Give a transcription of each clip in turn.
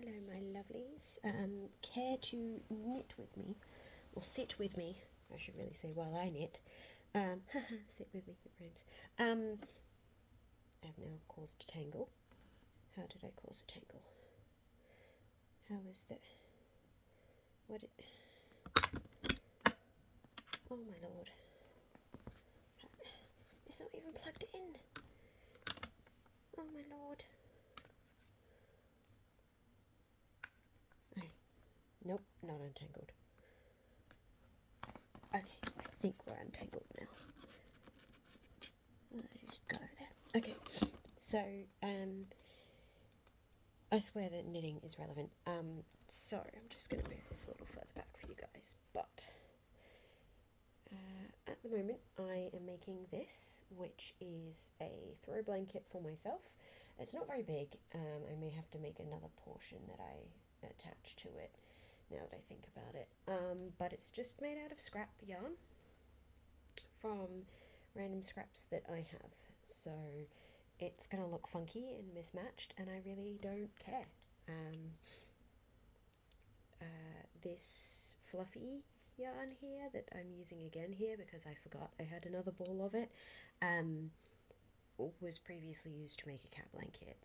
Hello, my lovelies. Care to knit with me, or sit with me? I should really say while I knit. Sit with me. It rhymes. I've now caused a tangle. How did I cause a tangle? How is that? What? Oh my lord! It's not even plugged in. Oh my lord! Okay. Nope, not untangled. Okay, I think we're untangled now. Let's just go there. Okay, so I swear that knitting is relevant. So I'm just going to move this a little further back for you guys. But at the moment, I am making this, which is a throw blanket for myself. It's not very big. I may have to make another portion that I attach to it. Now that I think about it, but it's just made out of scrap yarn from random scraps that I have. So it's going to look funky and mismatched, and I really don't care. This fluffy yarn here that I'm using again here because I forgot I had another ball of it, was previously used to make a cat blanket.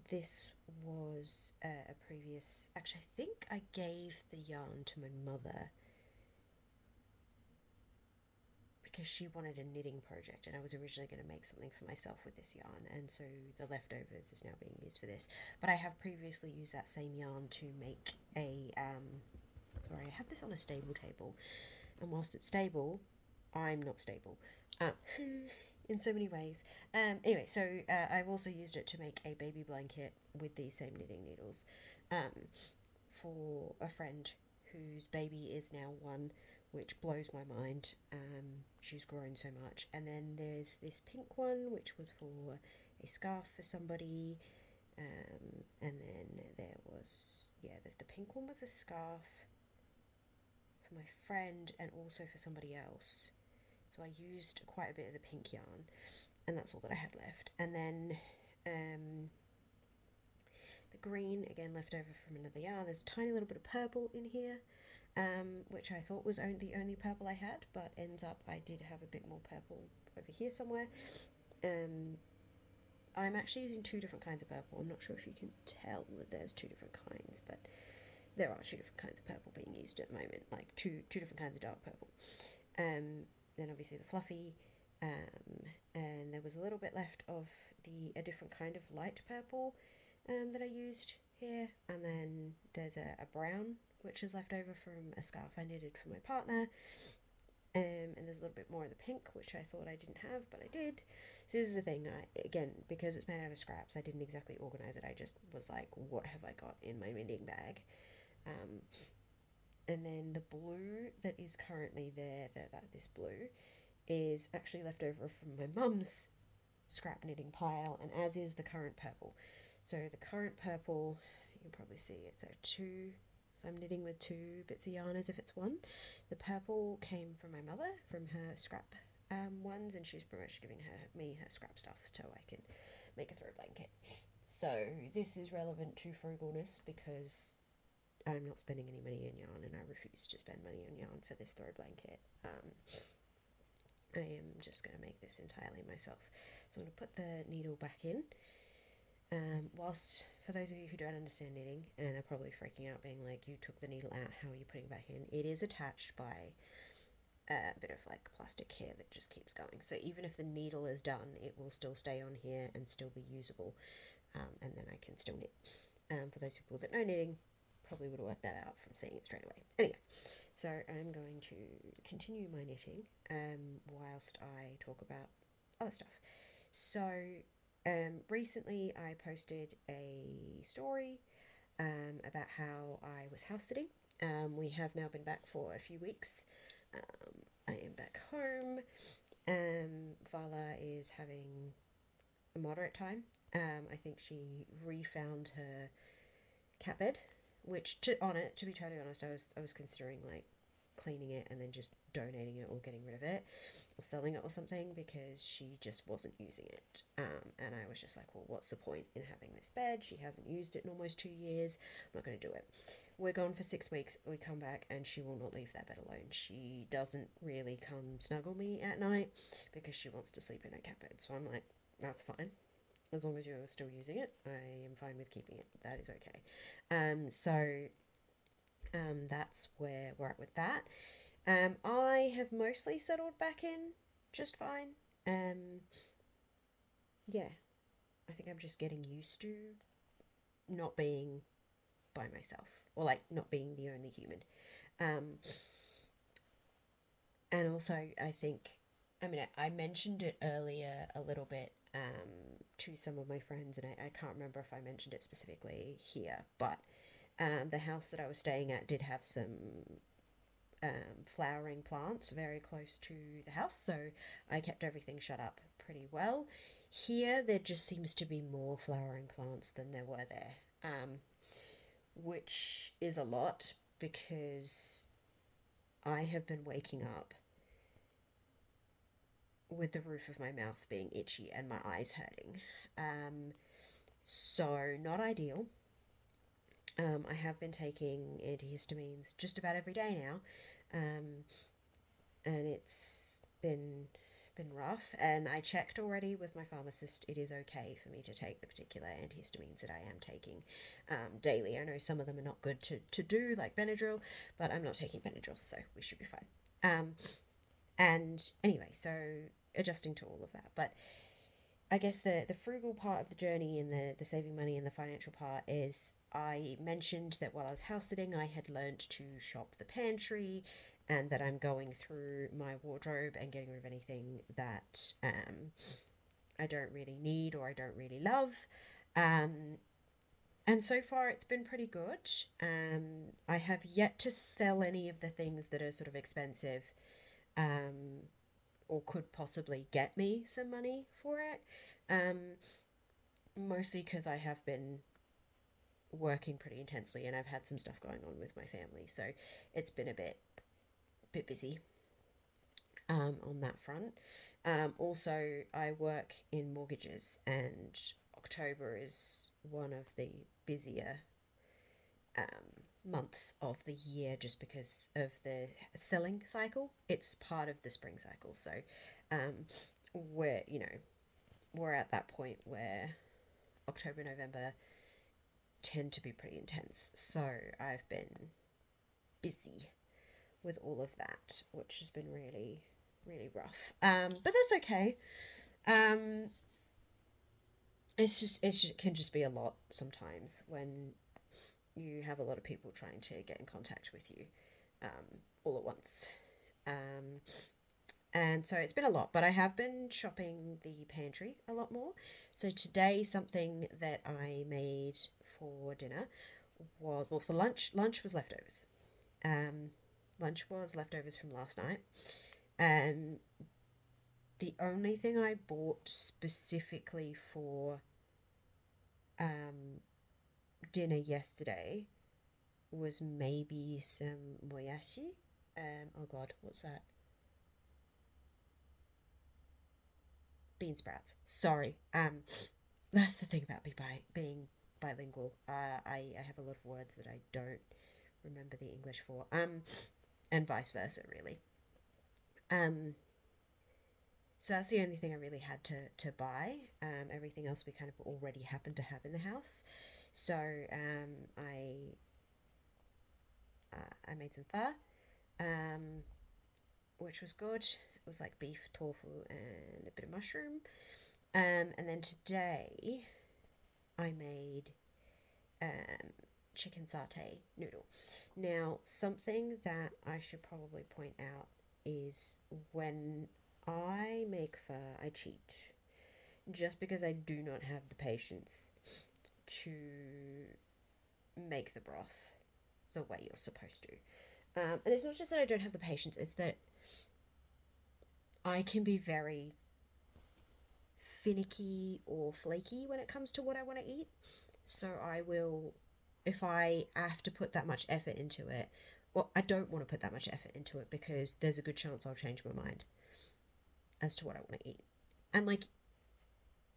This was a previous... Actually, I think I gave the yarn to my mother because she wanted a knitting project, and I was originally going to make something for myself with this yarn, and so the leftovers is now being used for this. But I have previously used that same yarn to make a... sorry, I have this on a stable table, and whilst it's stable, I'm not stable. In so many ways. Anyway, so I've also used it to make a baby blanket with these same knitting needles for a friend whose baby is now one, which blows my mind. She's grown so much. And then there's this pink one, which was for a scarf for somebody. And then there was, there's the pink one was a scarf for my friend and also for somebody else. So I used quite a bit of the pink yarn, and that's all that I had left. And then the green, again, left over from another yarn. There's a tiny little bit of purple in here, which I thought was the only purple I had, but ends up I did have a bit more purple over here somewhere. I'm actually using two different kinds of purple. I'm not sure if you can tell that there's two different kinds, but there are two different kinds of purple being used at the moment, like two different kinds of dark purple. Then obviously the fluffy, and there was a little bit left of a different kind of light purple that I used here, and then there's a brown which is left over from a scarf I knitted for my partner, and there's a little bit more of the pink which I thought I didn't have, but I did. So this is the thing, again, because it's made out of scraps, I didn't exactly organise it. I just was like, what have I got in my knitting bag? And then the blue that is currently there, this blue, is actually left over from my mum's scrap knitting pile, and as is the current purple. So the current purple, you can probably see it's a two, so I'm knitting with two bits of yarn as if it's one. The purple came from my mother, from her scrap ones, and she's pretty much giving me her scrap stuff so I can make a throw blanket. So this is relevant to frugalness because I'm not spending any money on yarn, and I refuse to spend money on yarn for this throw blanket. I am just going to make this entirely myself. So I'm going to put the needle back in. Whilst, for those of you who don't understand knitting and are probably freaking out being like, you took the needle out, how are you putting it back in? It is attached by a bit of like plastic here that just keeps going. So even if the needle is done, it will still stay on here and still be usable. And then I can still knit. For those people that know knitting, probably would have worked that out from seeing it straight away. Anyway, so I'm going to continue my knitting whilst I talk about other stuff. So recently I posted a story about how I was house sitting. We have now been back for a few weeks. I am back home. Vala is having a moderate time. I think she refound her cat bed, which to be totally honest, I was considering like cleaning it and then just donating it or getting rid of it or selling it or something, because she just wasn't using it. And I was just like, well, what's the point in having this bed? She hasn't used it in almost 2 years. I'm not going to do it. We're gone for 6 weeks. We come back and she will not leave that bed alone. She doesn't really come snuggle me at night because she wants to sleep in her cat bed. So I'm like, that's fine. As long as you're still using it, I am fine with keeping it. That is okay. That's where we're at with that. I have mostly settled back in just fine. Yeah, I think I'm just getting used to not being by myself, or like not being the only human. Um, and also, I think, I mean, I mentioned it earlier a little bit to some of my friends, and I can't remember if I mentioned it specifically here, but the house that I was staying at did have some flowering plants very close to the house, so I kept everything shut up pretty well. Here, there just seems to be more flowering plants than there were there, which is a lot because I have been waking up with the roof of my mouth being itchy and my eyes hurting. So, not ideal. I have been taking antihistamines just about every day now, and it's been rough. And I checked already with my pharmacist; it is okay for me to take the particular antihistamines that I am taking daily. I know some of them are not good to do, like Benadryl, but I'm not taking Benadryl, so we should be fine. And anyway, so adjusting to all of that, but I guess the frugal part of the journey and the saving money and the financial part is I mentioned that while I was house sitting, I had learned to shop the pantry and that I'm going through my wardrobe and getting rid of anything that I don't really need or I don't really love. Um, and so far, it's been pretty good. I have yet to sell any of the things that are sort of expensive, um, or could possibly get me some money for it. Um, Mostly because I have been working pretty intensely and I've had some stuff going on with my family, so it's been a bit busy on that front. Also, I work in mortgages, and October is one of the busier months of the year just because of the selling cycle. It's part of the spring cycle, so um, we're we're at that point where October, November tend to be pretty intense. So I've been busy with all of that, which has been really, really rough. But that's okay. Um, it can just be a lot sometimes when you have a lot of people trying to get in contact with you all at once. Um, and so it's been a lot, but I have been shopping the pantry a lot more. So today, something that I made for dinner was, well, for lunch. Lunch was leftovers. Um, Lunch was leftovers from last night. And the only thing I bought specifically for um, dinner yesterday was maybe some moyashi. Oh God, what's that? Bean sprouts. Sorry. That's the thing about being bilingual. I have a lot of words that I don't remember the English for. And vice versa, really. Um, so that's the only thing I really had to buy. Everything else we kind of already happened to have in the house. So I made some pho, um, which was good. It was like beef, tofu, and a bit of mushroom. And then today I made um, chicken satay noodle. Now, something that I should probably point out is when I make pho, I cheat. Just because I do not have the patience to make the broth the way you're supposed to. And it's not just that I don't have the patience, it's that I can be very finicky or flaky when it comes to what I want to eat. So I will, if I have to put that much effort into it, well, I don't want to put that much effort into it because there's a good chance I'll change my mind as to what I want to eat. And like,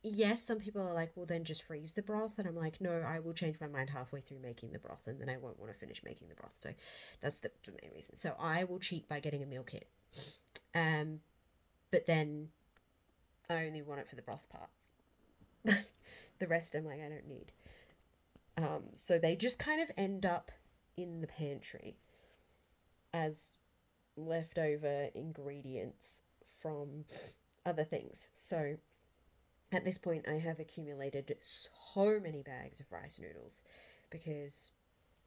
yes, some people are like, well, then just freeze the broth. And I'm like, no, I will change my mind halfway through making the broth and then I won't want to finish making the broth. So that's the main reason. So I will cheat by getting a meal kit. Um, but then I only want it for the broth part. The rest I'm like, I don't need. So they just kind of end up in the pantry as leftover ingredients from other things. So at this point, I have accumulated so many bags of rice noodles because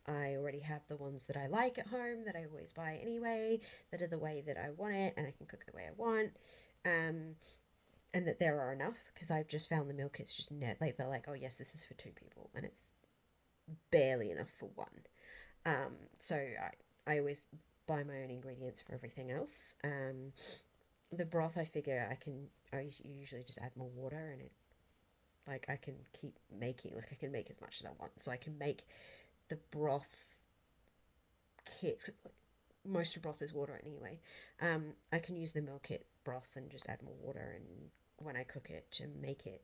I already have the ones that I like at home that I always buy anyway, that are the way that I want it, and I can cook the way I want. Um, and that there are enough because I've just found the meal kits just like they're like, oh yes, this is for 2 people, and it's barely enough for one. So I always buy my own ingredients for everything else. The broth, I figure I usually just add more water and it, like I can keep making, like I can make as much as I want. So I can make the broth kits. Most of broth is water anyway. I can use the meal kit broth and just add more water and when I cook it to make it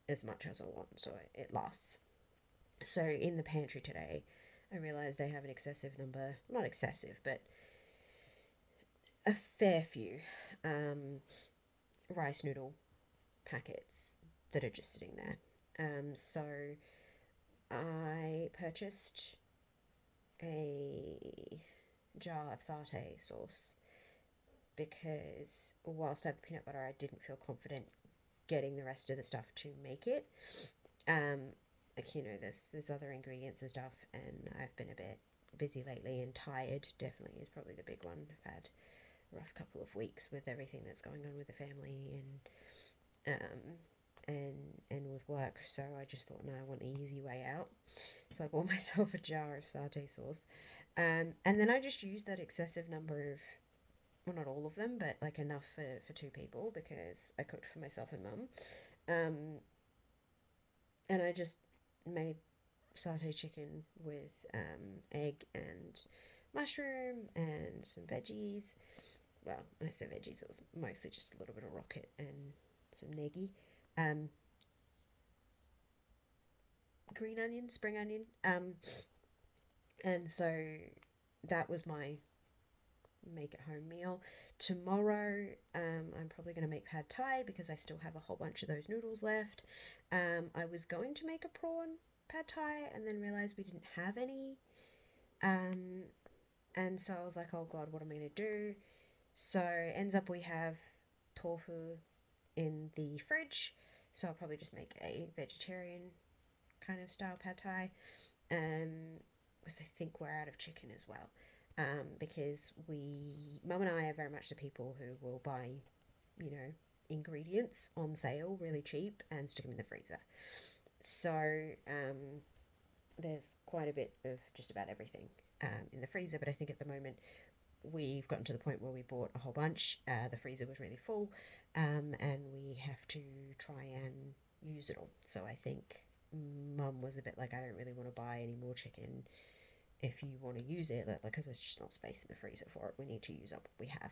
as much as I want so it lasts. So in the pantry today, I realized I have an excessive number, not excessive, but a fair few um, rice noodle packets that are just sitting there. So I purchased a jar of satay sauce because whilst I had the peanut butter, I didn't feel confident getting the rest of the stuff to make it. Um, like there's other ingredients and stuff, and I've been a bit busy lately and tired. Definitely is probably the big one. I've had a rough couple of weeks with everything that's going on with the family and with work. So I just thought, no, I want the easy way out. So I bought myself a jar of satay sauce, and then I just used that excessive number of, well, not all of them, but like enough for 2 people because I cooked for myself and mum. Um, and I just made satay chicken with egg and mushroom and some veggies. Well, when I say veggies, it was mostly just a little bit of rocket and some negi. Um, Green onion, spring onion. And so that was my make at home meal. Tomorrow, I'm probably going to make pad thai because I still have a whole bunch of those noodles left. I was going to make a prawn pad thai and then realized we didn't have any. Um, and so I was like, oh god, what am I going to do? So ends up we have tofu in the fridge. So I'll probably just make a vegetarian kind of style pad thai. Because I think we're out of chicken as well. Because mum and I are very much the people who will buy, you know, ingredients on sale really cheap and stick them in the freezer. So there's quite a bit of just about everything in the freezer, but I think at the moment we've gotten to the point where we bought a whole bunch. The freezer was really full, and we have to try and use it all. So I think mum was a bit like, I don't really want to buy any more chicken if you want to use it, like because there's just not space in the freezer for it. We need to use up what we have.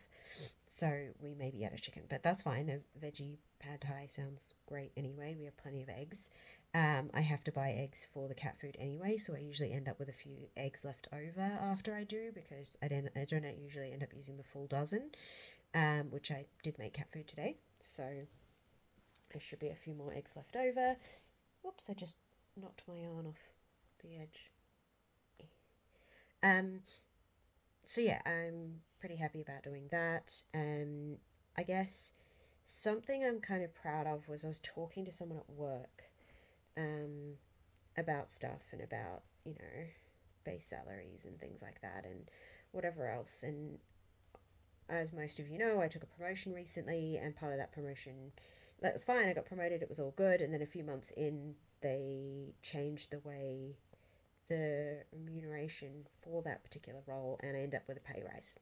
So we may be out of chicken, but that's fine. A veggie pad thai sounds great anyway. We have plenty of eggs. I have to buy eggs for the cat food anyway, so I usually end up with a few eggs left over after I do because I don't usually end up using the full dozen, which I did make cat food today. So there should be a few more eggs left over. Whoops, I just knocked my yarn off the edge. Um, so yeah, I'm pretty happy about doing that. I guess something I'm kind of proud of was I was talking to someone at work, um, about stuff and about, base salaries and things like that and whatever else. And as most of you know, I took a promotion recently, and part of that promotion, that was fine. I got promoted, it was all good. And then a few months in, they changed the way the remuneration for that particular role, and I end up with a pay rise.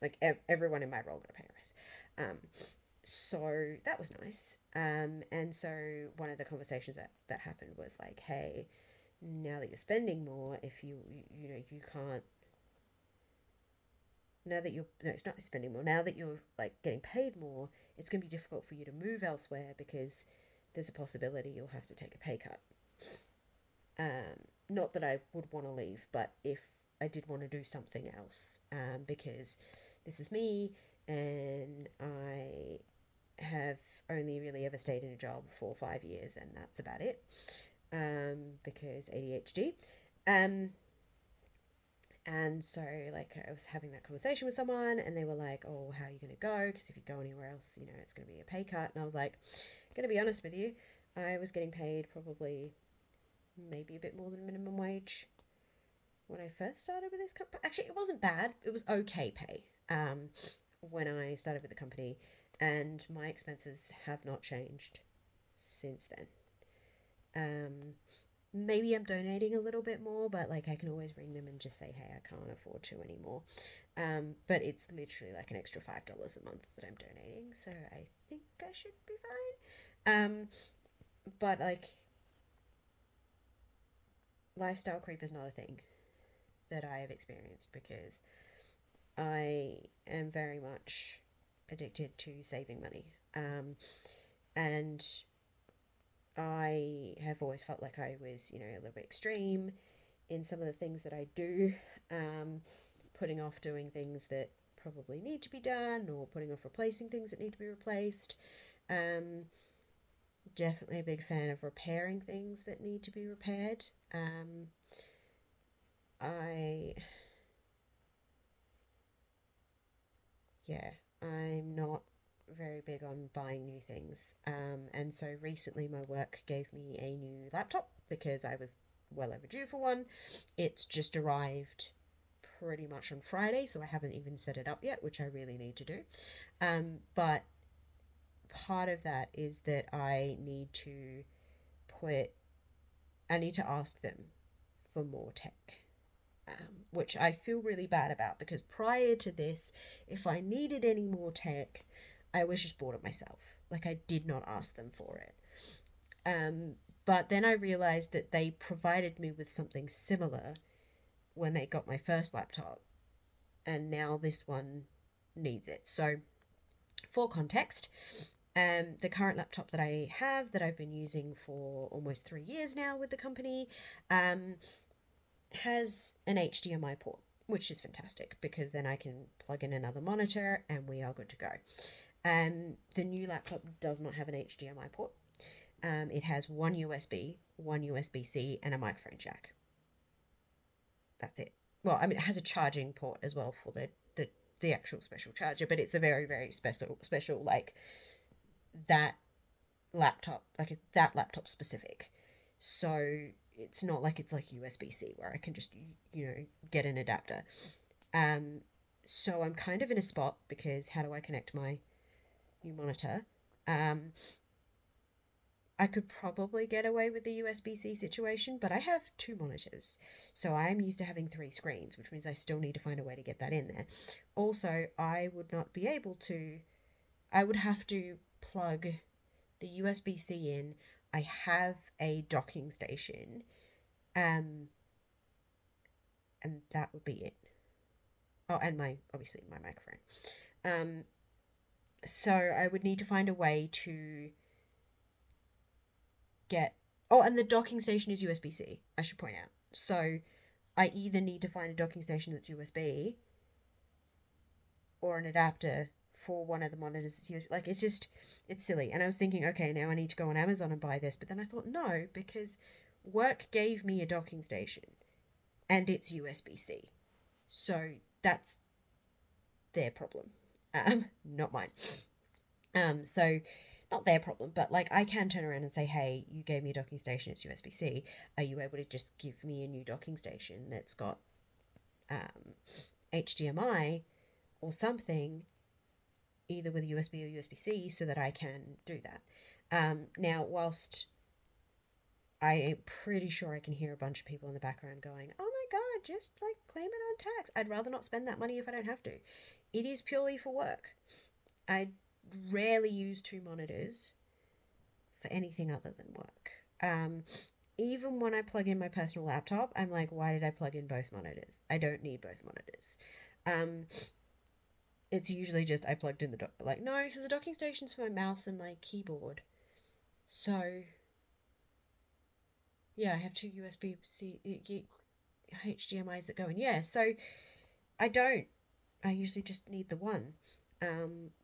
Like everyone in my role got a pay rise. So that was nice. And so one of the conversations that happened was like, hey, now that you're spending more, if you can't now that you're, no, it's not spending more, now that you're like getting paid more, it's going to be difficult for you to move elsewhere because there's a possibility you'll have to take a pay cut. Not that I would want to leave, but if I did want to do something else, because this is me and I have only really ever stayed in a job for 5 years, and that's about it, because ADHD. Um, and so, like, I was having that conversation with someone, and they were like, "Oh, how are you going to go? Because if you go anywhere else, it's going to be a pay cut." And I was like, "Going to be honest with you, I was getting paid probably maybe a bit more than minimum wage when I first started with this company. Actually, it wasn't bad. It was okay pay when I started with the company, and my expenses have not changed since then. Um, Maybe I'm donating a little bit more, but like I can always ring them and just say, hey, I can't afford to anymore. But it's literally like an extra $5 a month that I'm donating, so I think I should be fine. But like lifestyle creep is not a thing that I have experienced because I am very much addicted to saving money. And I have always felt like I was, a little bit extreme in some of the things that I do, putting off doing things that probably need to be done or putting off replacing things that need to be replaced. Um, Definitely a big fan of repairing things that need to be repaired. I, yeah, I'm not very big on buying new things. And so recently my work gave me a new laptop because I was well overdue for one. It's just arrived pretty much on Friday, so I haven't even set it up yet, which I really need to do. But part of that is that put, I need to ask them for more tech. Which I feel really bad about because prior to this, if I needed any more tech, I was just bought it myself. Like I did not ask them for it. But then I realized that they provided me with something similar when they got my first laptop, and now this one needs it. So, for context, the current laptop that I have that I've been using for almost 3 years now with the company, has an HDMI port, which is fantastic because then I can plug in another monitor and we are good to go. The new laptop does not have an HDMI port. It has one USB, one USB-C, and a microphone jack. That's it. Well, I mean, it has a charging port as well for the actual special charger, but it's a very, very special like that laptop specific. So it's not like it's like USB-C where I can just get an adapter. So I'm kind of in a spot because how do I connect my new monitor? I could probably get away with the USB-C situation, but I have two monitors. So I am used to having three screens, which means I still need to find a way to get that in there. Also, I would not be able to, I would have to plug the USB-C in. I have a docking station, and that would be it. Oh, and obviously my microphone. So I would need to find a way to get. Oh, and the docking station is USB-C, I should point out. So I either need to find a docking station that's USB or an adapter for one of the monitors. Like, it's silly. And I was thinking, okay, now I need to go on Amazon and buy this. But then I thought, no, because work gave me a docking station and it's USB-C. So that's their problem, not mine. So not their problem, but like I can turn around and say, hey, you gave me a docking station, it's USB-C. Are you able to just give me a new docking station that's got HDMI or something, either with USB or USB-C, so that I can do that? Now, whilst I am pretty sure I can hear a bunch of people in the background going, oh my god, just like claim it on tax. I'd rather not spend that money if I don't have to. It is purely for work. I rarely use two monitors for anything other than work. Even when I plug in my personal laptop, I'm like, why did I plug in both monitors? I don't need both monitors. it's usually just I plugged in the like, no, because the docking station's for my mouse and my keyboard. So yeah, I have two USB-C HDMI's that go in. Yeah, so I don't. I usually just need the one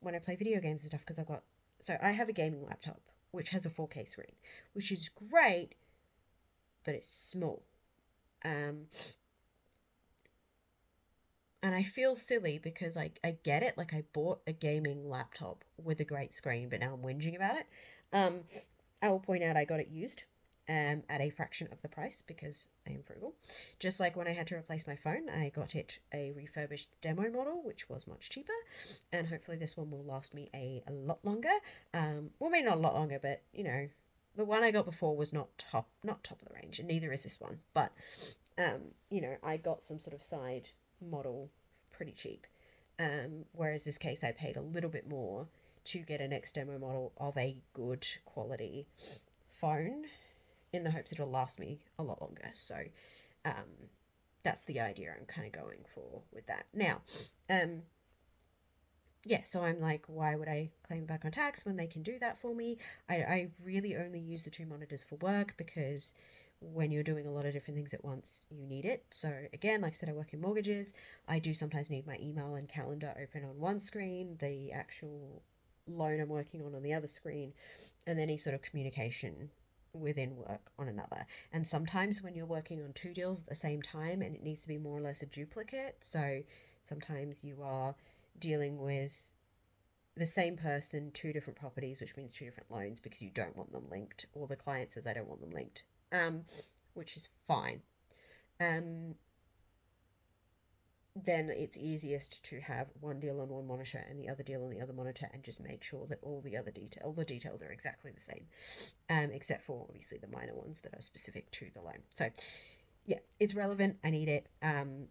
when I play video games and stuff because I've got. So I have a gaming laptop which has a 4K screen, which is great, but it's small. Um, and I feel silly because I get it. Like I bought a gaming laptop with a great screen, but now I'm whinging about it. Um, I will point out I got it used at a fraction of the price because I am frugal. Just like when I had to replace my phone, I got it a refurbished demo model, which was much cheaper, and hopefully this one will last me a lot longer. Well, maybe not a lot longer, but you know, the one I got before was not top of the range, and neither is this one. But you know, I got some sort of side model pretty cheap. Whereas this case, I paid a little bit more to get a next demo model of a good quality phone in the hopes it'll last me a lot longer. So um, that's the idea I'm kind of going for with that. Now, um, yeah, so I'm like, why would I claim back on tax when they can do that for me? I really only use the two monitors for work because when you're doing a lot of different things at once, you need it. So again, like I said, I work in mortgages. I do sometimes need my email and calendar open on one screen, the actual loan I'm working on the other screen, and any sort of communication within work on another. And sometimes when you're working on two deals at the same time and it needs to be more or less a duplicate, so sometimes you are dealing with the same person, two different properties, which means two different loans because you don't want them linked, or the client says I don't want them linked, which is fine. Um, then it's easiest to have one deal on one monitor and the other deal on the other monitor, and just make sure that all the details are exactly the same, except for obviously the minor ones that are specific to the loan. So yeah, it's relevant. I need it, and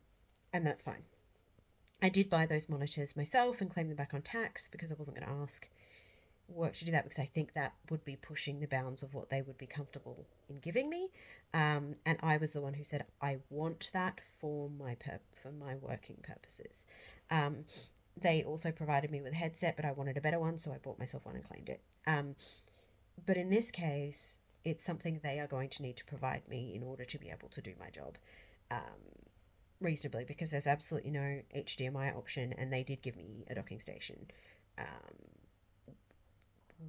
that's fine. I did buy those monitors myself and claim them back on tax because I wasn't going to ask work to do that because I think that would be pushing the bounds of what they would be comfortable in giving me. And I was the one who said I want that for my working purposes. They also provided me with a headset, but I wanted a better one, so I bought myself one and claimed it. But in this case, it's something they are going to need to provide me in order to be able to do my job. Reasonably, because there's absolutely no HDMI option, and they did give me a docking station,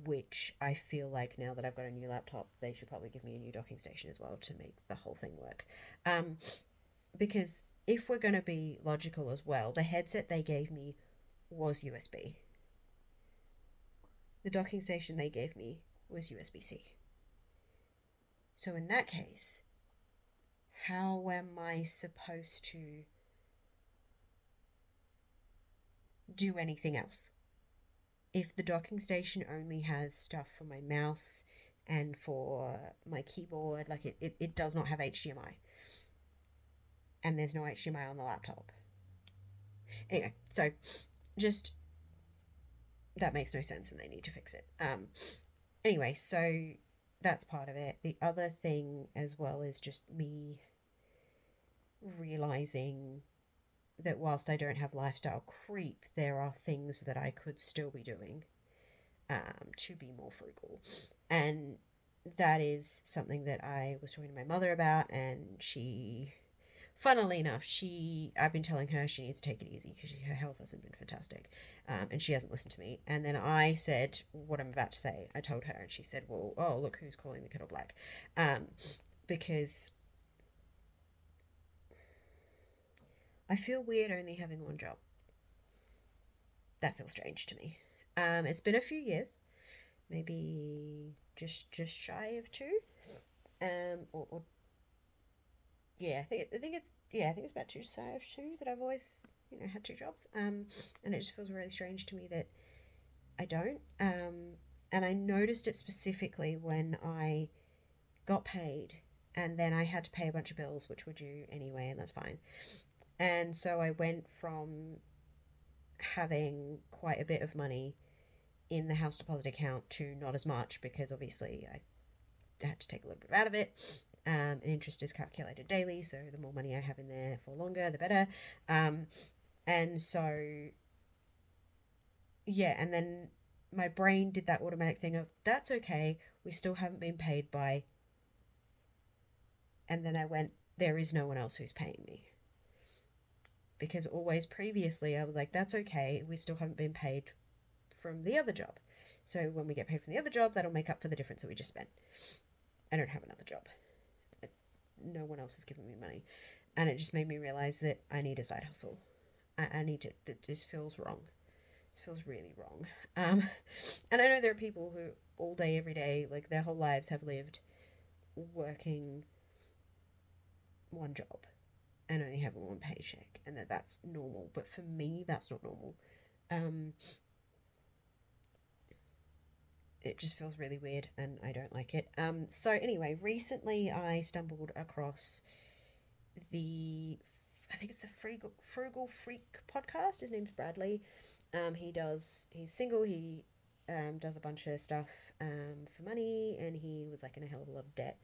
which I feel like now that I've got a new laptop, they should probably give me a new docking station as well to make the whole thing work. Because if we're going to be logical as well, the headset they gave me was USB. The docking station they gave me was USB-C. So in that case, how am I supposed to do anything else? If the docking station only has stuff for my mouse and for my keyboard, like it does not have HDMI. And there's no HDMI on the laptop. Anyway, so just that makes no sense and they need to fix it. Anyway, so that's part of it. The other thing as well is just me realizing that whilst I don't have lifestyle creep, there are things that I could still be doing to be more frugal. And that is something that I was talking to my mother about, and she, funnily enough, I've been telling her she needs to take it easy because her health hasn't been fantastic, and she hasn't listened to me. And then I said what I'm about to say. I told her, and she said, well, oh, look who's calling the kettle black. Because I feel weird only having one job. That feels strange to me. It's been a few years, maybe just shy of two. Or yeah, I think it's about two shy of two that I've always had two jobs. And it just feels really strange to me that I don't. And I noticed it specifically when I got paid, and then I had to pay a bunch of bills which were due anyway, and that's fine. And so I went from having quite a bit of money in the house deposit account to not as much because obviously I had to take a little bit out of it. And interest is calculated daily, so the more money I have in there for longer, the better. And so yeah, and then my brain did that automatic thing of, that's okay, we still haven't been paid by, and then I went, there is no one else who's paying me. Because always previously I was like, that's okay, we still haven't been paid from the other job. So when we get paid from the other job, that'll make up for the difference that we just spent. I don't have another job. No one else is giving me money. And it just made me realize that I need a side hustle. I need to, that just feels wrong. This feels really wrong. And I know there are people who all day, every day, like their whole lives have lived working one job and only having one paycheck, and that's normal. But for me, that's not normal. Um, it just feels really weird, and I don't like it. So anyway, recently I stumbled across the, I think it's the Frugal Freak podcast. His name's Bradley. He's single. He does a bunch of stuff for money, and he was like in a hell of a lot of debt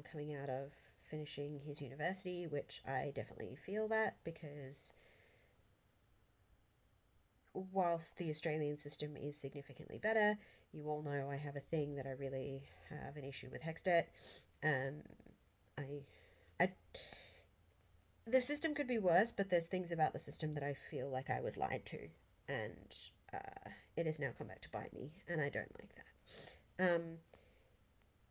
coming out of finishing his university, which I definitely feel that, because whilst the Australian system is significantly better, you all know I have a thing that I really have an issue with HECS debt. Um, I, I, the system could be worse, but there's things about the system that I feel like I was lied to, and it has now come back to bite me, and I don't like that.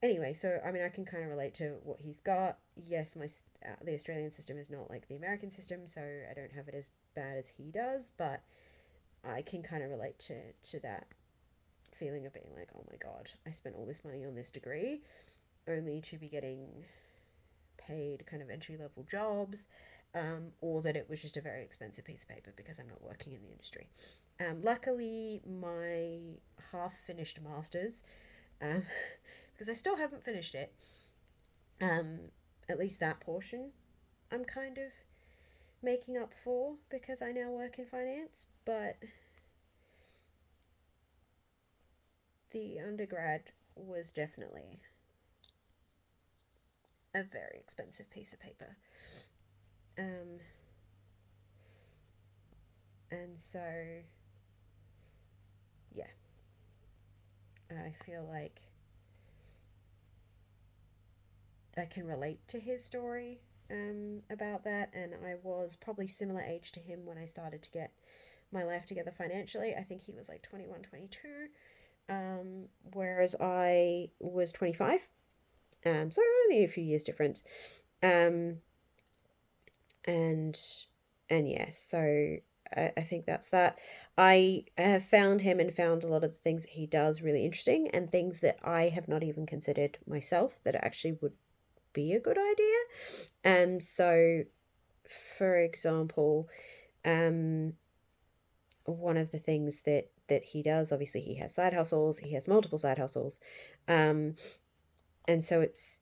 Anyway, so I mean, I can kind of relate to what he's got. Yes, my the Australian system is not like the American system, so I don't have it as bad as he does, but I can kind of relate to that feeling of being like, oh my god, I spent all this money on this degree only to be getting paid kind of entry level jobs, or that it was just a very expensive piece of paper because I'm not working in the industry. Luckily, my half finished master's, um, because I still haven't finished it, um, at least that portion, I'm kind of making up for because I now work in finance, but the undergrad was definitely a very expensive piece of paper. Um, and so, yeah, I feel like I can relate to his story about that, and I was probably similar age to him when I started to get my life together financially. I think he was like 21, 22, whereas I was 25. So only a few years difference. Um, and and yeah, so I think that's that. I have found him and found a lot of the things that he does really interesting, and things that I have not even considered myself that actually would be a good idea. So for example, um, one of the things that he does, obviously he has side hustles, he has multiple side hustles, um, and so it's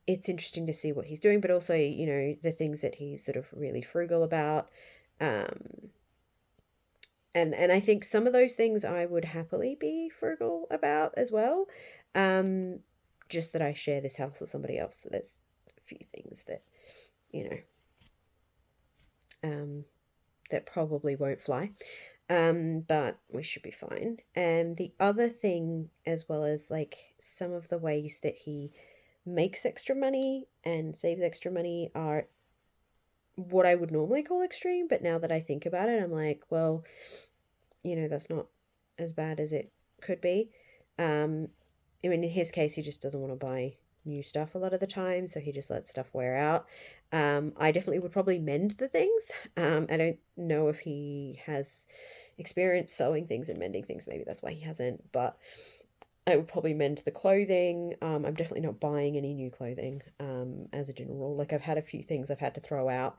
interesting to see what he's doing, but also, you know, the things that he's sort of really frugal about. Um, and I think some of those things I would happily be frugal about as well. Um, just that I share this house with somebody else, so there's a few things that, you know, that probably won't fly. But we should be fine. And the other thing, as well as like some of the ways that he makes extra money and saves extra money, are what I would normally call extreme. But now that I think about it, I'm like, well, you know, that's not as bad as it could be. I mean, in his case, he just doesn't want to buy new stuff a lot of the time, so he just lets stuff wear out. I definitely would probably mend the things. I don't know if he has experience sewing things and mending things. Maybe that's why he hasn't, but I would probably mend the clothing. I'm definitely not buying any new clothing as a general rule. Like, I've had a few things I've had to throw out,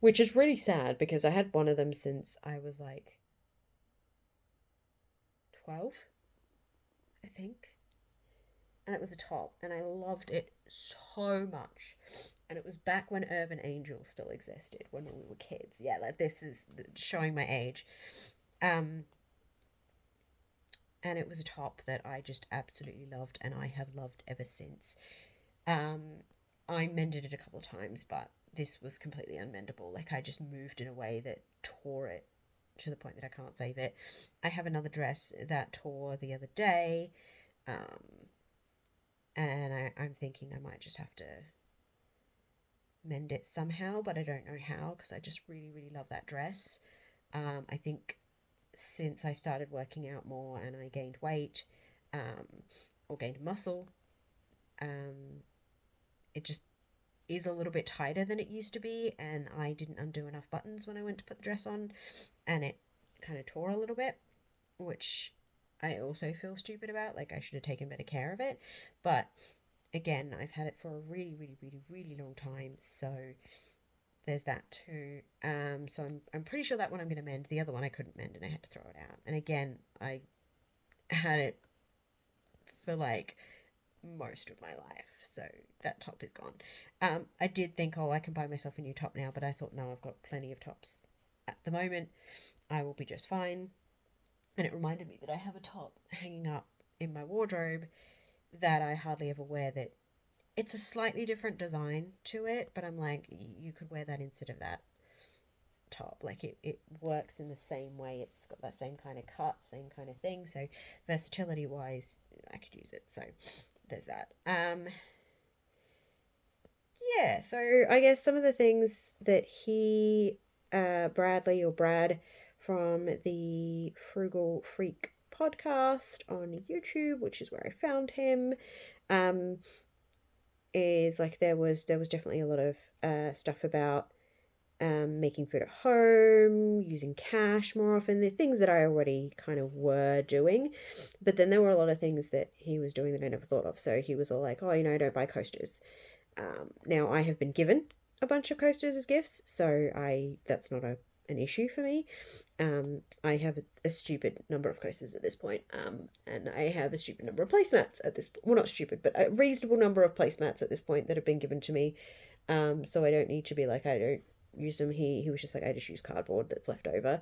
which is really sad because I had one of them since I was like 12, I think. And it was a top, and I loved it so much. And it was back when Urban Angel still existed, when we were kids. Yeah, like this is showing my age. Um, and it was a top that I just absolutely loved, and I have loved ever since. Um, I mended it a couple of times, but this was completely unmendable. Like, I just moved in a way that tore it to the point that I can't save it. I have another dress that tore the other day, and I'm thinking I might just have to mend it somehow, but I don't know how because I just really, really love that dress. I think since I started working out more and I gained weight, or gained muscle, um, it just is a little bit tighter than it used to be, and I didn't undo enough buttons when I went to put the dress on, and it kind of tore a little bit, which I also feel stupid about. Like, I should have taken better care of it. But again, I've had it for a really, really, really, really long time, so there's that too. So I'm pretty sure that one I'm going to mend. The other one I couldn't mend, and I had to throw it out. And again, I had it for like most of my life, so that top is gone. I did think, oh, I can buy myself a new top now, but I thought, no, I've got plenty of tops at the moment. I will be just fine. And it reminded me that I have a top hanging up in my wardrobe that I hardly ever wear, that it's a slightly different design to it, but I'm like, you could wear that instead of that top. Like, it works in the same way. It's got that same kind of cut, same kind of thing. So versatility wise, I could use it. So there's that. Yeah, so I guess some of the things that Bradley or Brad from the Frugal Freak podcast on YouTube, which is where I found him, um, is like there was definitely a lot of stuff about making food at home, using cash more often, the things that I already kind of were doing. But then there were a lot of things that he was doing that I never thought of. So he was all like, oh, don't buy coasters. Now I have been given a bunch of coasters as gifts, so that's not an issue for me. I have a stupid number of coasters at this point, and I have a stupid number of placemats at this. Well, not stupid, but a reasonable number of placemats at this point that have been given to me. So I don't need to be like, I don't use them. He was just like, I just use cardboard that's left over.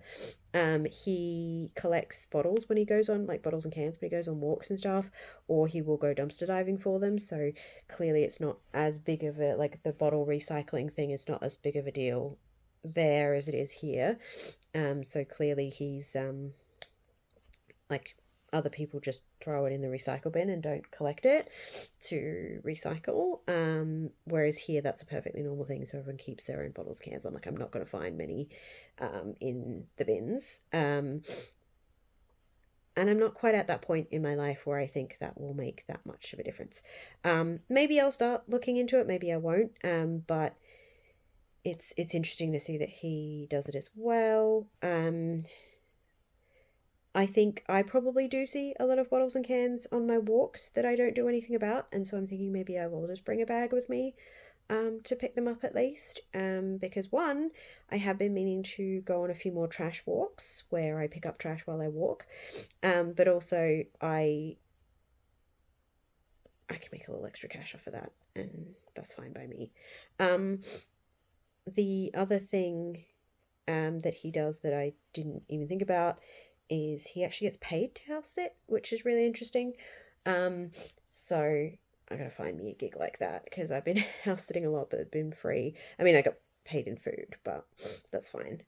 He collects bottles when he goes on, like bottles and cans when he goes on walks and stuff, or he will go dumpster diving for them. So clearly it's not as big of a, like, the bottle recycling thing is not as big of a deal there as it is here. So clearly he's like, other people just throw it in the recycle bin and don't collect it to recycle. Whereas here, that's a perfectly normal thing. So everyone keeps their own bottles, cans. I'm like, I'm not going to find many in the bins. And I'm not quite at that point in my life where I think that will make that much of a difference. Maybe I'll start looking into it. Maybe I won't. But it's interesting to see that he does it as well. I think I probably do see a lot of bottles and cans on my walks that I don't do anything about, and so I'm thinking maybe I will just bring a bag with me to pick them up at least. Because one, I have been meaning to go on a few more trash walks where I pick up trash while I walk, but also I can make a little extra cash off of that, and that's fine by me. The other thing that he does that I didn't even think about is he actually gets paid to house sit, which is really interesting. So I gotta find me a gig like that, because I've been house sitting a lot, but it's been free. I mean, I got paid in food, but that's fine.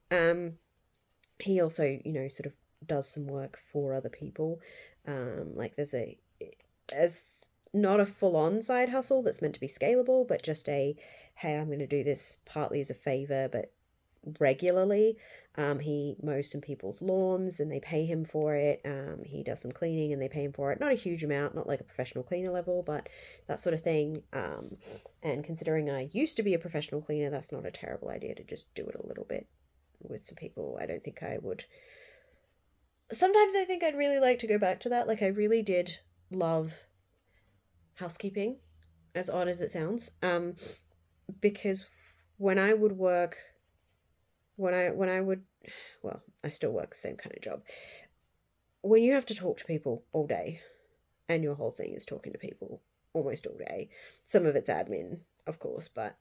He also, sort of does some work for other people. Like there's as not a full-on side hustle that's meant to be scalable, but just hey, I'm going to do this partly as a favor, but regularly. He mows some people's lawns and they pay him for it. He does some cleaning and they pay him for it. Not a huge amount, not like a professional cleaner level, but that sort of thing. And considering I used to be a professional cleaner, that's not a terrible idea to just do it a little bit with some people. I don't think I would. Sometimes I think I'd really like to go back to that. Like, I really did love housekeeping, as odd as it sounds. Because when I would work, when I would, well, I still work the same kind of job. When you have to talk to people all day, and your whole thing is talking to people almost all day, some of it's admin, of course, but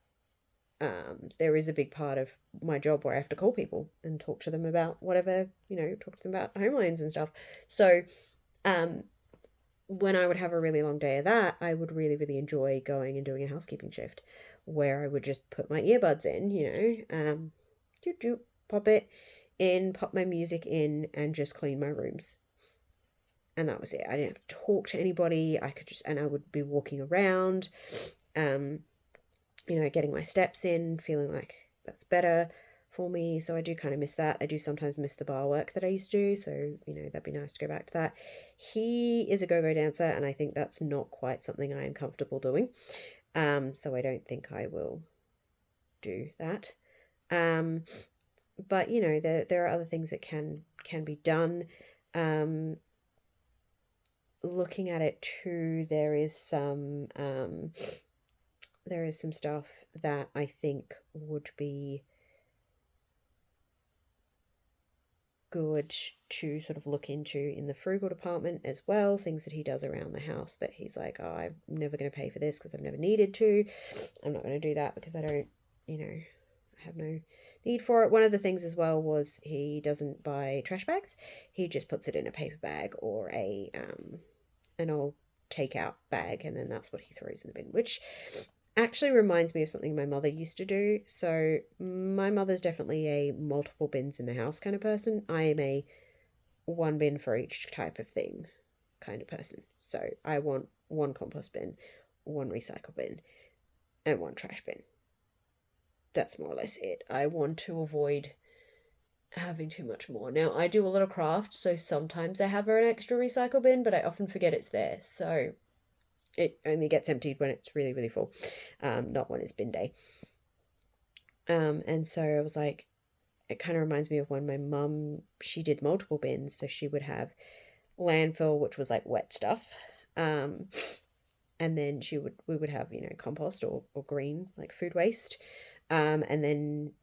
there is a big part of my job where I have to call people and talk to them about whatever, talk to them about home loans and stuff. So when I would have a really long day of that, I would really, really enjoy going and doing a housekeeping shift where I would just put my earbuds in, pop it in, pop my music in, and just clean my rooms. And that was it. I didn't have to talk to anybody. I would be walking around, getting my steps in, feeling like that's better for me. So I do kind of miss that. I do sometimes miss the bar work that I used to do. So, that'd be nice to go back to that. He is a go-go dancer, and I think that's not quite something I am comfortable doing. So I don't think I will do that. But there are other things that can be done. Looking at it too, there is some stuff that I think would be good to sort of look into in the frugal department as well. Things that he does around the house that he's like, oh, I'm never going to pay for this because I've never needed to. I'm not going to do that because I don't, I have no need for it. One of the things as well was he doesn't buy trash bags. He just puts it in a paper bag or an old takeout bag, and then that's what he throws in the bin, which actually reminds me of something my mother used to do. So my mother's definitely a multiple bins in the house kind of person. I am a one bin for each type of thing kind of person. So I want one compost bin, one recycle bin, and one trash bin. That's more or less it. I want to avoid having too much more. Now, I do a lot of craft, so sometimes I have an extra recycle bin, but I often forget it's there. So it only gets emptied when it's really, really full, not when it's bin day. And so I was like, it kind of reminds me of when my mum, she did multiple bins. So she would have landfill, which was like wet stuff. And then we would have, compost or green, like food waste. And then,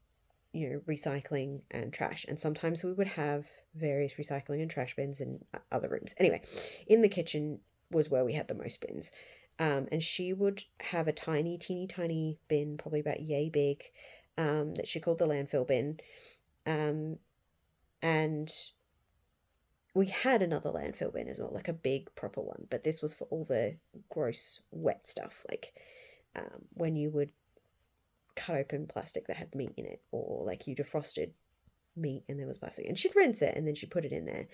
recycling and trash. And sometimes we would have various recycling and trash bins in other rooms. Anyway, in the kitchen was where we had the most bins. And she would have a teeny tiny bin, probably about yay big, that she called the landfill bin. And we had another landfill bin as well, like a big proper one, but this was for all the gross wet stuff, like when you would cut open plastic that had meat in it, or like you defrosted meat and there was plastic, and she'd rinse it and then she'd put it in there.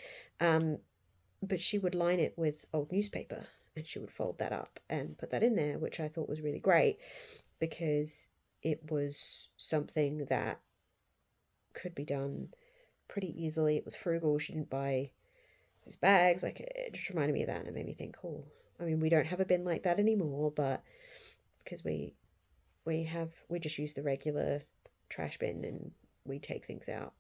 But she would line it with old newspaper and she would fold that up and put that in there, which I thought was really great because it was something that could be done pretty easily. It was frugal. She didn't buy those bags. Like, it just reminded me of that, and it made me think, cool. I mean, we don't have a bin like that anymore, but because we just use the regular trash bin and we take things out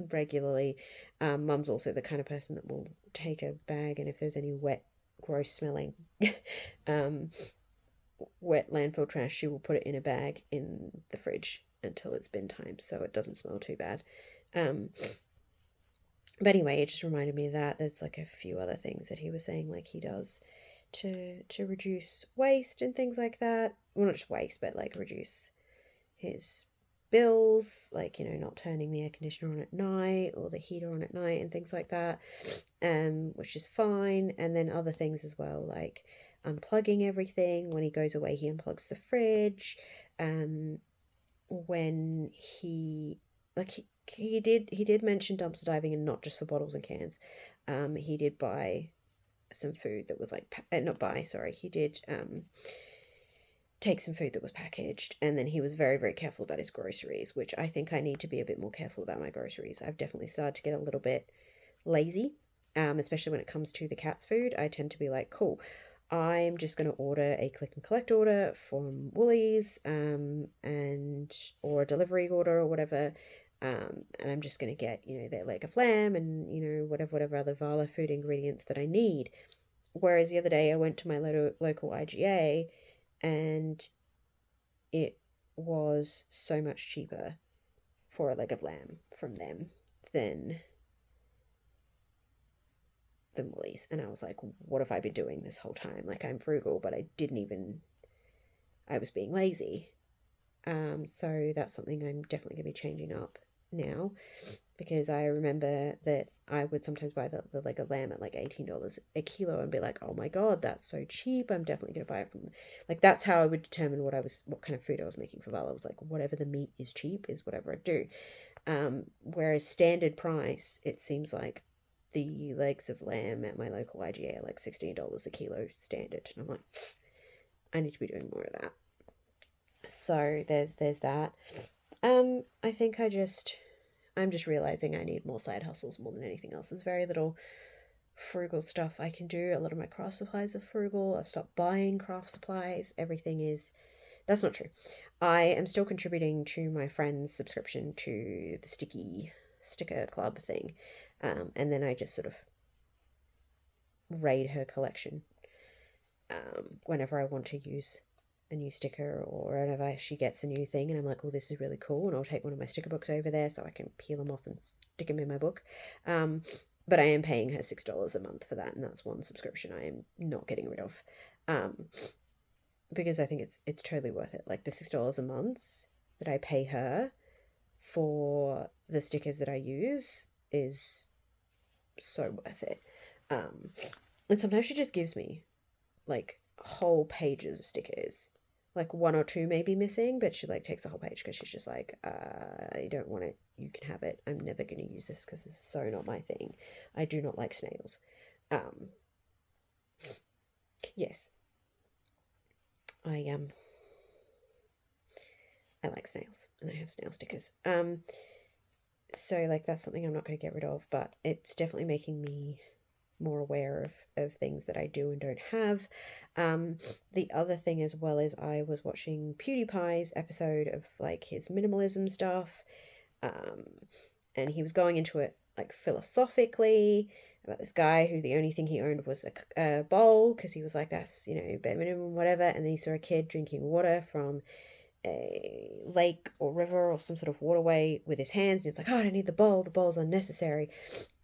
regularly. Mum's also the kind of person that will take a bag, and if there's any wet, gross smelling wet landfill trash, she will put it in a bag in the fridge until it's bin time, so it doesn't smell too bad. But anyway, it just reminded me of that. There's like a few other things that he was saying, like he does to reduce waste and things like that. Well, not just waste, but like reduce his bills, like, not turning the air conditioner on at night or the heater on at night and things like that, which is fine. And then other things as well, like unplugging everything. When he goes away, he unplugs the fridge. When he did mention dumpster diving, and not just for bottles and cans. He did buy some food that was like, he did take some food that was packaged, and then he was very, very careful about his groceries, which I think I need to be a bit more careful about my groceries. I've definitely started to get a little bit lazy, especially when it comes to the cat's food. I tend to be like, cool, I'm just going to order a click and collect order from Woolies, or a delivery order or whatever, and I'm just going to get, their leg of lamb and, whatever other Vala food ingredients that I need. Whereas the other day I went to my local IGA, and it was so much cheaper for a leg of lamb from them than Woolies. And I was like, what have I been doing this whole time? Like, I'm frugal, but I was being lazy. So that's something I'm definitely going to be changing up now, because I remember that I would sometimes buy the leg of lamb at like $18 a kilo and be like, oh my god, that's so cheap, I'm definitely going to buy it from, like, that's how I would determine what kind of food I was making for Val. I was like, whatever the meat is cheap is whatever I do. Whereas standard price, it seems like the legs of lamb at my local IGA are like $16 a kilo standard. And I'm like, I need to be doing more of that. So there's that. I think I'm just realizing I need more side hustles more than anything else. There's very little frugal stuff I can do. A lot of my craft supplies are frugal. I've stopped buying craft supplies. Everything is. That's not true. I am still contributing to my friend's subscription to the sticker club thing. And then I just sort of raid her collection whenever I want to use a new sticker, or whenever she gets a new thing and I'm like, oh, this is really cool, and I'll take one of my sticker books over there so I can peel them off and stick them in my book. But I am paying her $6 a month for that, and that's one subscription I am not getting rid of, because I think it's totally worth it. Like the $6 a month that I pay her for the stickers that I use is so worth it. And sometimes she just gives me like whole pages of stickers, like one or two may be missing, but she like takes the whole page because she's just like, I don't want it, you can have it, I'm never going to use this because this is so not my thing. I do not like snails. Yes, I like snails, and I have snail stickers. So like that's something I'm not going to get rid of, but it's definitely making me more aware of things that I do and don't have. The other thing as well is I was watching PewDiePie's episode of like his minimalism stuff, and he was going into it like philosophically about this guy who the only thing he owned was a bowl because he was like, that's, you know, bare minimum, whatever. And then he saw a kid drinking water from a lake or river or some sort of waterway with his hands, and he's like, oh, I don't need the bowl's unnecessary.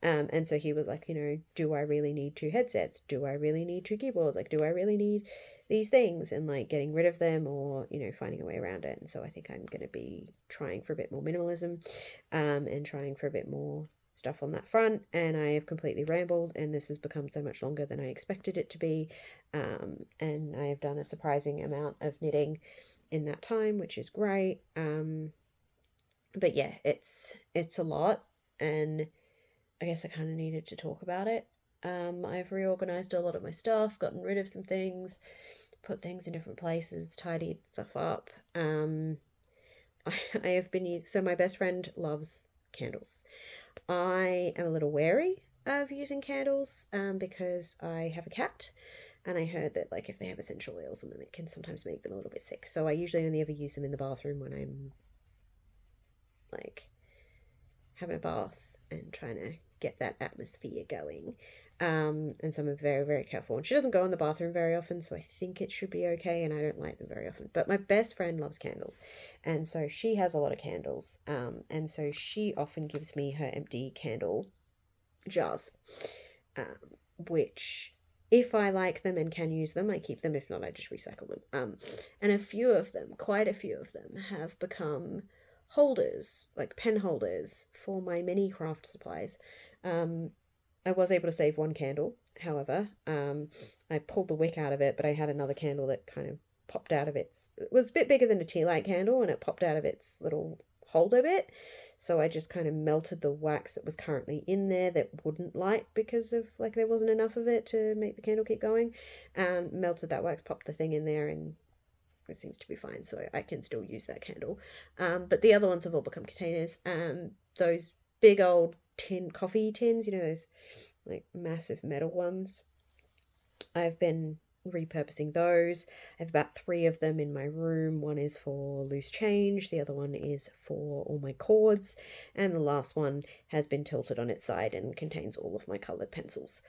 And so he was like, you know, do I really need two headsets? Do I really need two keyboards? Like, do I really need these things? And like getting rid of them, or, you know, finding a way around it. And so I think I'm going to be trying for a bit more minimalism, and trying for a bit more stuff on that front. And I have completely rambled, and this has become so much longer than I expected it to be. And I have done a surprising amount of knitting in that time, which is great. But yeah, it's a lot, and I guess I kind of needed to talk about it. I've reorganized a lot of my stuff, gotten rid of some things, put things in different places, tidied stuff up. I have been using, so my best friend loves candles. I am a little wary of using candles, because I have a cat, and I heard that like if they have essential oils in them, it can sometimes make them a little bit sick. So I usually only ever use them in the bathroom when I'm like having a bath and trying to get that atmosphere going. And so I'm very, very careful. And she doesn't go in the bathroom very often, so I think it should be okay, and I don't light them very often. But my best friend loves candles, and so she has a lot of candles. And so she often gives me her empty candle jars, which, if I like them and can use them, I keep them. If not, I just recycle them. And a few of them, quite a few of them, have become holders, like pen holders, for my mini craft supplies. I was able to save one candle, however. I pulled the wick out of it, but I had another candle that kind of popped out of it was a bit bigger than a tea light candle, and it popped out of its little holder bit. So I just kind of melted the wax that was currently in there that wouldn't light because of like there wasn't enough of it to make the candle keep going, and melted that wax, popped the thing in there, and it seems to be fine, so I can still use that candle. But the other ones have all become containers. Those big old coffee tins, you know, those like massive metal ones, I've been repurposing those. I have about 3 of them in my room. One is for loose change, the other one is for all my cords, and the last one has been tilted on its side and contains all of my coloured pencils,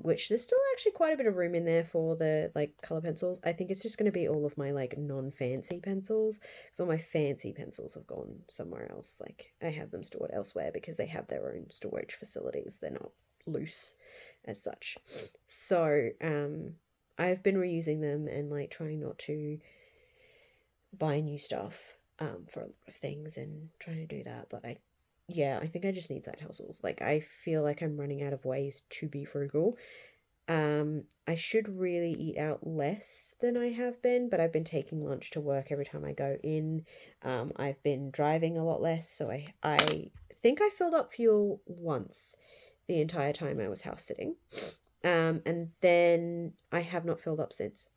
which there's still actually quite a bit of room in there for the like colour pencils. I think it's just going to be all of my like non-fancy pencils, because all my fancy pencils have gone somewhere else. Like I have them stored elsewhere because they have their own storage facilities. They're not loose as such. So I've been reusing them and like trying not to buy new stuff for a lot of things, and trying to do that. But I think I just need side hustles. Like I feel like I'm running out of ways to be frugal, I should really eat out less than I have been, but I've been taking lunch to work every time I go in. I've been driving a lot less, so I think I filled up fuel once the entire time I was house sitting. And then I have not filled up since.